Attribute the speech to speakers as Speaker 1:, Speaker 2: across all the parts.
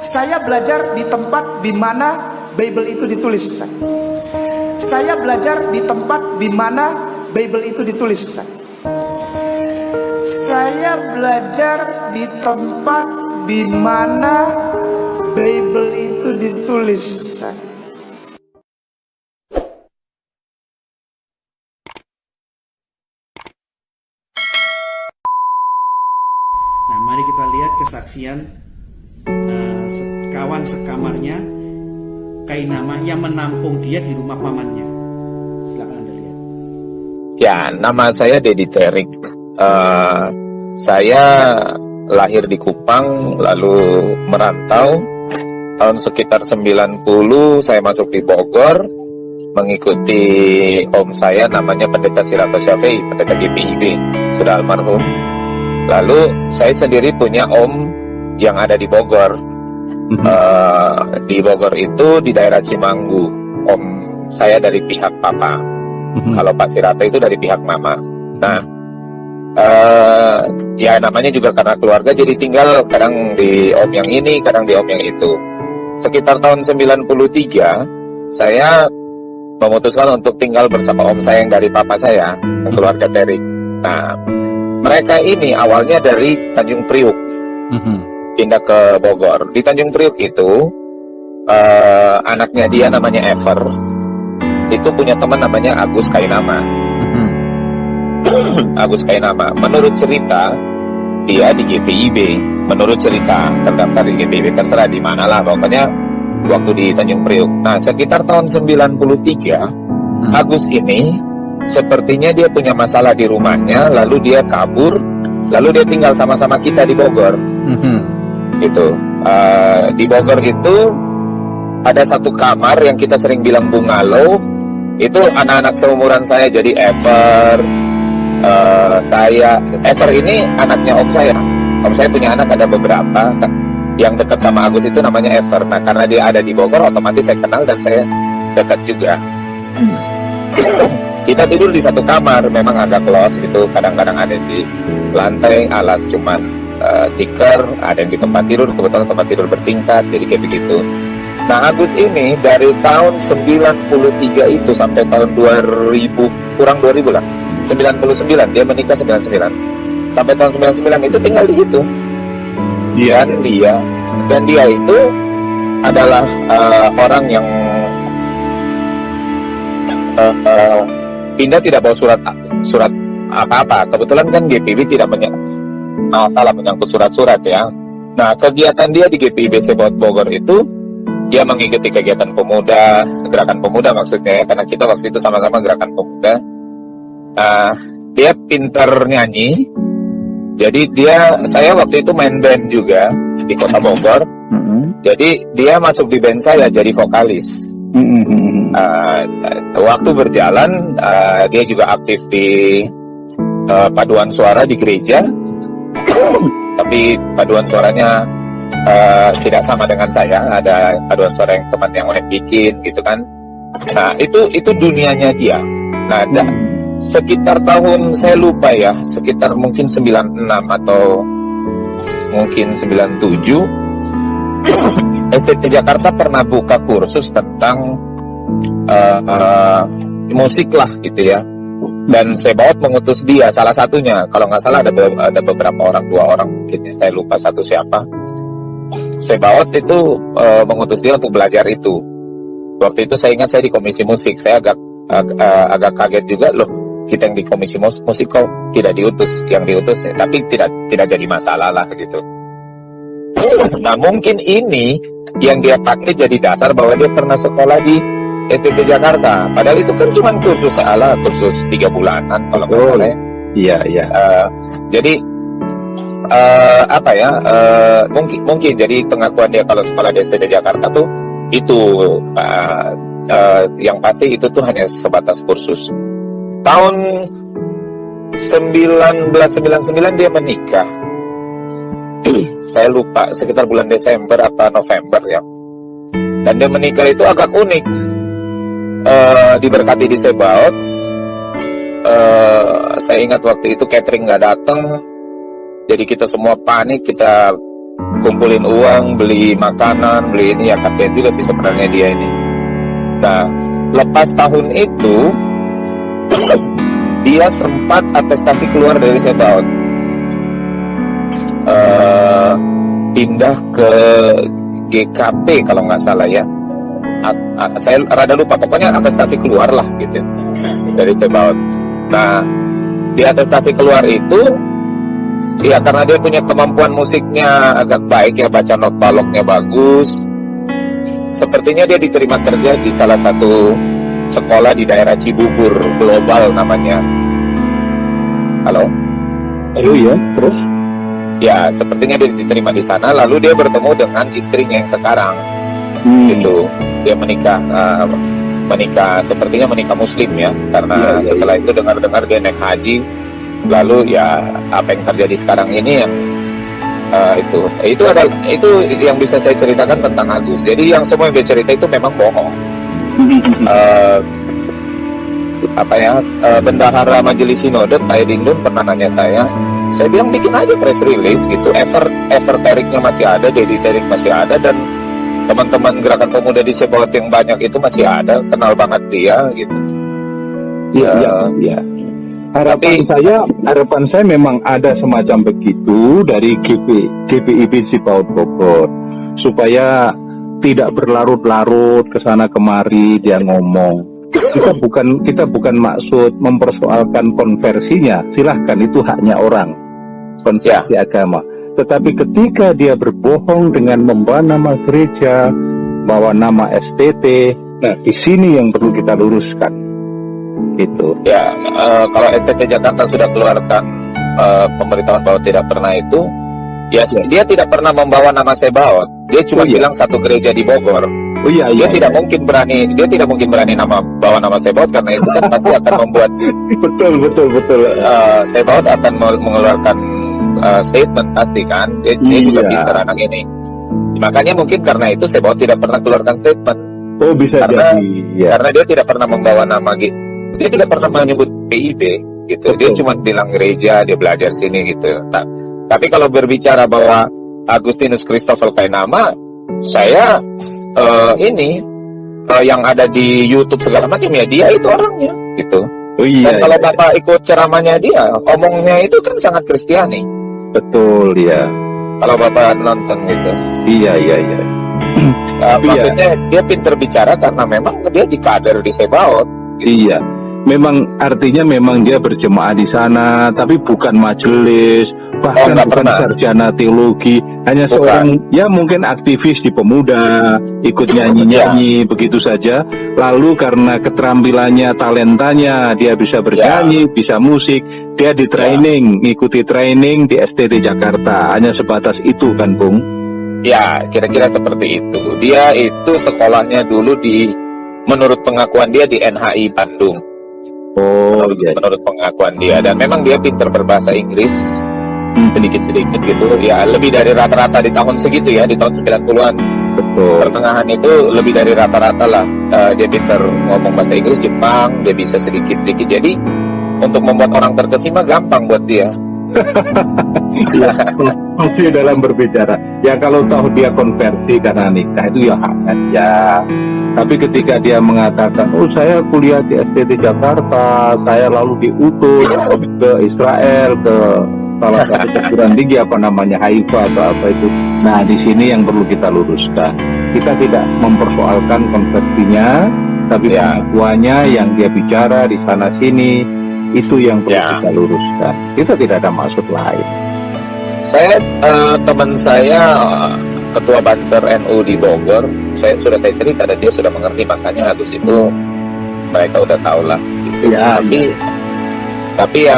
Speaker 1: Saya belajar di tempat di mana Bible itu ditulis, Ustaz. Saya belajar di tempat di mana Bible itu ditulis, Ustaz. Saya belajar di tempat di mana Bible itu ditulis, Ustaz.
Speaker 2: Nah, mari kita lihat kesaksian kawan sekamarnya Kainama yang menampung dia di rumah pamannya. Silakan Anda lihat.
Speaker 3: Ya, nama saya Dedi Terik. Saya lahir di Kupang, lalu merantau. Tahun sekitar 90 saya masuk di Bogor, mengikuti om saya namanya Pendeta Sirato Syafi'i, Pendeta GPIB, sudah almarhum. Lalu saya sendiri punya om yang ada di Bogor. Di Bogor itu di daerah Cimanggu. Om saya dari pihak papa. Kalau Pak Sirato itu dari pihak mama. Nah, ya namanya juga karena keluarga, jadi tinggal kadang di om yang ini, kadang di om yang itu. Sekitar tahun 93 saya memutuskan untuk tinggal bersama om saya yang dari papa saya, keluarga Terik. Nah, mereka ini awalnya dari Tanjung Priuk, pindah ke Bogor. Di Tanjung Priuk itu anaknya dia namanya Ever, itu punya teman namanya Agus Kainama. Agus Kainama, menurut cerita dia di GPIB, menurut cerita terdaftar di GPIB, terserah di mana lah, pokoknya waktu di Tanjung Priuk. Nah, sekitar tahun 93 Agus ini sepertinya dia punya masalah di rumahnya, lalu dia kabur, lalu dia tinggal sama-sama kita di Bogor. Itu di Bogor itu ada satu kamar yang kita sering bilang bungalow. Itu anak-anak seumuran saya, jadi Ever, Ever ini anaknya om saya. Om saya punya anak ada beberapa. Yang dekat sama Agus itu namanya Ever. Nah, karena dia ada di Bogor, otomatis saya kenal dan saya dekat juga. Kita tidur di satu kamar, memang agak close itu. Kadang-kadang ada di lantai, alas cuman tikar, ada yang di tempat tidur, kebetulan tempat tidur bertingkat, jadi kayak begitu. Nah, Agus ini dari tahun 93 itu sampai tahun 2000, kurang 2000 lah, 99, dia menikah 99. Sampai tahun 99 itu tinggal di situ. Dan dia itu adalah orang yang pindah tidak bawa surat apa-apa. Kebetulan kan GPIB tidak menyangkut surat-surat ya. Nah, kegiatan dia di GPIB Sebot Bogor itu dia mengikuti kegiatan pemuda, gerakan pemuda maksudnya ya, karena kita waktu itu sama-sama gerakan pemuda. Dia pintar nyanyi. Jadi saya waktu itu main band juga di kota Bogor. Jadi dia masuk di band saya jadi vokalis. Waktu berjalan dia juga aktif di paduan suara di gereja. Tapi paduan suaranya tidak sama dengan saya. Ada paduan suara yang teman yang lain bikin gitu kan. Nah, itu dunianya dia. Nah, sekitar tahun saya lupa ya, sekitar mungkin 96 atau mungkin 97 STT Jakarta pernah buka kursus tentang musik lah gitu ya. Dan Sebaot mengutus dia, salah satunya, kalau nggak salah ada beberapa orang, 2 orang mungkin, saya lupa satu siapa. Sebaot itu mengutus dia untuk belajar itu. Waktu itu saya ingat saya di komisi musik, saya agak kaget juga loh. Kita yang di komisi musik kok tidak diutus, yang diutus ya, tapi tidak jadi masalah lah gitu. Nah, mungkin ini yang dia pakai jadi dasar bahwa dia pernah sekolah di STT Jakarta. Padahal itu kan cuma kursus 3 bulanan kalau nggak salah.
Speaker 4: Iya.
Speaker 3: Jadi mungkin jadi pengakuan dia kalau sekolah di STT Jakarta tuh itu yang pasti itu tuh hanya sebatas kursus. Tahun 1999 dia menikah. Saya lupa sekitar bulan Desember atau November ya. Dan dia menikah itu agak unik. Diberkati di Sebaot. Saya ingat waktu itu catering nggak datang. Jadi kita semua panik, kita kumpulin uang, beli makanan, beli ini, ya kasihan juga sih sebenarnya dia ini. Nah, lepas tahun itu dia sempat atestasi keluar dari Sebaot, pindah ke GKP kalau nggak salah ya. Saya rada lupa, pokoknya atestasi keluar lah gitu dari Sebaot. Nah, di atestasi keluar itu ya karena dia punya kemampuan musiknya agak baik ya, baca not baloknya bagus. Sepertinya dia diterima kerja di salah satu sekolah di daerah Cibubur Global namanya. Halo?
Speaker 4: Iya, terus?
Speaker 3: Ya, sepertinya dia diterima di sana. Lalu dia bertemu dengan istrinya yang sekarang. Gitu. Dia menikah, sepertinya menikah Muslim ya. Karena setelah itu dengar-dengar dia naik haji. Lalu ya apa yang terjadi sekarang ini yang itu yang bisa saya ceritakan tentang Agus. Jadi yang semua yang dia cerita itu memang bohong. Bendahara Majelis Sinode Pak Edindun pernah nanya saya bilang bikin aja press release gitu. Everteriknya masih ada, Dedi Terik masih ada, dan teman-teman gerakan pemuda di Sebaot yang banyak itu masih ada, kenal banget dia gitu.
Speaker 4: Iya. Harapan saya memang ada semacam begitu dari GPIB Sebaot Bogor, supaya tidak berlarut-larut ke sana kemari dia ngomong. Kita bukan maksud mempersoalkan konversinya, silahkan, itu haknya orang, konversi agama. Tetapi ketika dia berbohong dengan membawa nama gereja, bawa nama STT, nah di sini yang perlu kita luruskan. Gitu.
Speaker 3: Ya, kalau STT Jakarta sudah keluarkan pemberitahuan bahwa tidak pernah itu, ya dia tidak pernah membawa nama Sebaot. Dia cuma bilang satu gereja di Bogor. Dia tidak mungkin berani bawa nama Sebaot, karena itu kan pasti akan membuat
Speaker 4: betul.
Speaker 3: Sebaot akan mengeluarkan statement pasti kan. Dia juga pintar anak ini. Makanya mungkin karena itu Sebaot tidak pernah keluarkan statement.
Speaker 4: Oh, bisa
Speaker 3: karena,
Speaker 4: jadi. Ya.
Speaker 3: Karena dia tidak pernah membawa nama gitu. Dia tidak pernah menyebut PIB gitu. Betul. Dia cuma bilang gereja, dia belajar sini gitu. Nah, tapi kalau berbicara bahwa Agustinus Christopher Kainama, saya yang ada di YouTube segala macam ya dia itu orangnya gitu. Dan kalau Bapak ikut ceramahnya dia, omongnya itu kan sangat Kristiani.
Speaker 4: Betul ya.
Speaker 3: Kalau Bapak nonton gitu.
Speaker 4: Iya.
Speaker 3: Maksudnya dia pintar bicara karena memang dia dikader di Sebaot.
Speaker 4: Iya, memang artinya memang dia berjemaah di sana, tapi bukan majelis, bahkan bukan sarjana teologi, hanya seorang ya mungkin aktivis di pemuda, ikut nyanyi-nyanyi begitu saja. Lalu karena keterampilannya, talentanya, dia bisa bernyanyi, bisa musik, dia di training, ngikuti training di STT Jakarta, hanya sebatas itu kan, Bung?
Speaker 3: Ya, kira-kira seperti itu. Dia itu sekolahnya dulu menurut pengakuan dia di NHI Bandung. Menurut pengakuan dia, dan memang dia pintar berbahasa Inggris sedikit-sedikit gitu ya, lebih dari rata-rata di tahun segitu ya, di tahun 90-an.
Speaker 4: Betul.
Speaker 3: Pertengahan itu lebih dari rata-rata lah. Dia pintar ngomong bahasa Inggris, Jepang, dia bisa sedikit-sedikit. Jadi untuk membuat orang terkesima gampang buat dia.
Speaker 4: Ya, masih dalam berbicara. Ya kalau tahu dia konversi karena nikah itu ya haknya dia. Tapi ketika dia mengatakan, oh saya kuliah di STT Jakarta, saya lalu diutus ke Israel, ke salah satu perguruan tinggi apa namanya Haifa atau apa itu. Nah di sini yang perlu kita luruskan. Kita tidak mempersoalkan konversinya, tapi pengakuannya yang dia bicara di sana sini itu yang perlu kita luruskan. Kita tidak ada maksud lain.
Speaker 3: Teman saya Ketua Banser NU di Bogor, sudah saya cerita dan dia sudah mengerti, makanya Agus itu mereka udah tahu lah gitu. Tapi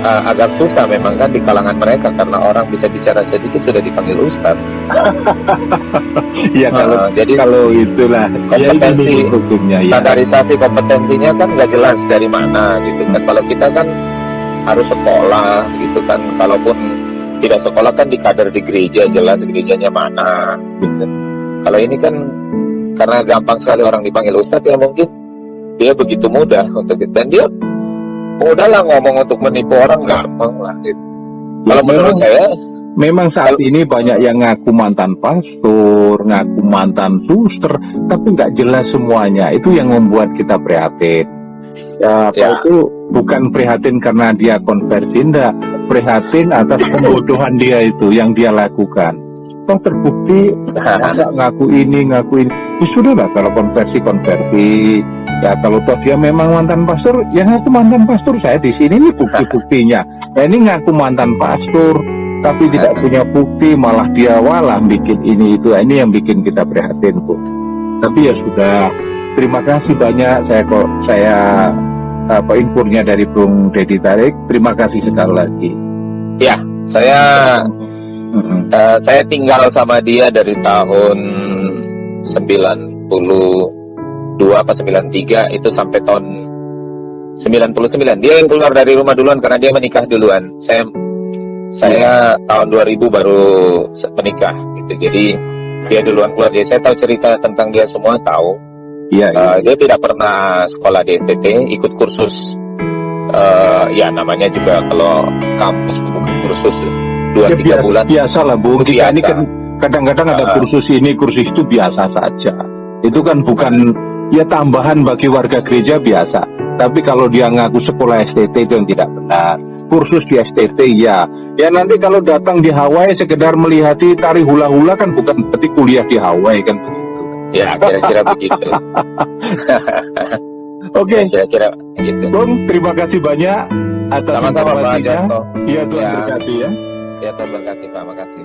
Speaker 3: agak susah memang kan di kalangan mereka, karena orang bisa bicara sedikit sudah dipanggil Ustadz.
Speaker 4: Ya kalau itulah
Speaker 3: kompetensi hukumnya, standarisasi kompetensinya kan nggak jelas dari mana gitu kan. Kalau kita kan harus sekolah gitu kan, kalaupun tidak sekolah kan dikader di gereja, jelas gerejanya mana gitu. Kalau ini kan karena gampang sekali orang dipanggil Ustadz, ya mungkin dia begitu mudah untuk itu, dan dia mudah lah ngomong untuk menipu orang, gampang lah gitu. Kalau menurut saya
Speaker 4: Memang saat ini banyak yang ngaku mantan pastor, ngaku mantan suster, tapi nggak jelas semuanya. Itu yang membuat kita prihatin. Ya,
Speaker 3: Ya.
Speaker 4: itu bukan prihatin karena dia konversi, enggak. Prihatin atas pembodohan dia itu yang dia lakukan. Toh terbukti masa ngaku ini. Ya sudah lah, kalau konversi. Ya kalau toh dia memang mantan pastor, ya ngaku mantan pastor. Saya di sini ini bukti-buktinya. Nah, ini ngaku mantan pastor, tapi tidak punya bukti, malah dia walah bikin ini itu. Ini yang bikin kita prihatin, Bu. Tapi ya sudah. Terima kasih banyak. Saya infonya dari Bung Dedi Tarik. Terima kasih sekali lagi.
Speaker 3: Ya, saya tinggal sama dia dari tahun 92 apa 93 itu sampai tahun 99. Dia yang keluar dari rumah duluan karena dia menikah duluan. Saya tahun 2000 baru menikah gitu. Jadi dia duluan keluar. Jadi saya tahu cerita tentang dia semua, tahu.
Speaker 4: Iya.
Speaker 3: Dia tidak pernah sekolah di STT, ikut kursus. Ya namanya juga kalau kampus bukan kursus 2-3 bulan.
Speaker 4: Biasa lah, Bu. Kita ini kan kadang-kadang ada kursus ini, kursus itu biasa saja. Itu kan bukan ya tambahan bagi warga gereja biasa. Tapi kalau dia ngaku sekolah STT itu yang tidak benar. Kursus di STT ya nanti kalau datang di Hawaii sekedar melihati tari hula-hula kan bukan berarti kuliah di Hawaii kan.
Speaker 3: Ya kira-kira begitu.
Speaker 4: Oke.
Speaker 3: Kira-kira gitu.
Speaker 4: Bung, terima kasih banyak atas
Speaker 3: Sama-sama Pak
Speaker 4: informasinya.
Speaker 3: Jarto.
Speaker 4: Ya Tuhan
Speaker 3: Ya.
Speaker 4: berkati ya.
Speaker 3: Ya Tuhan berkati Pak, makasih.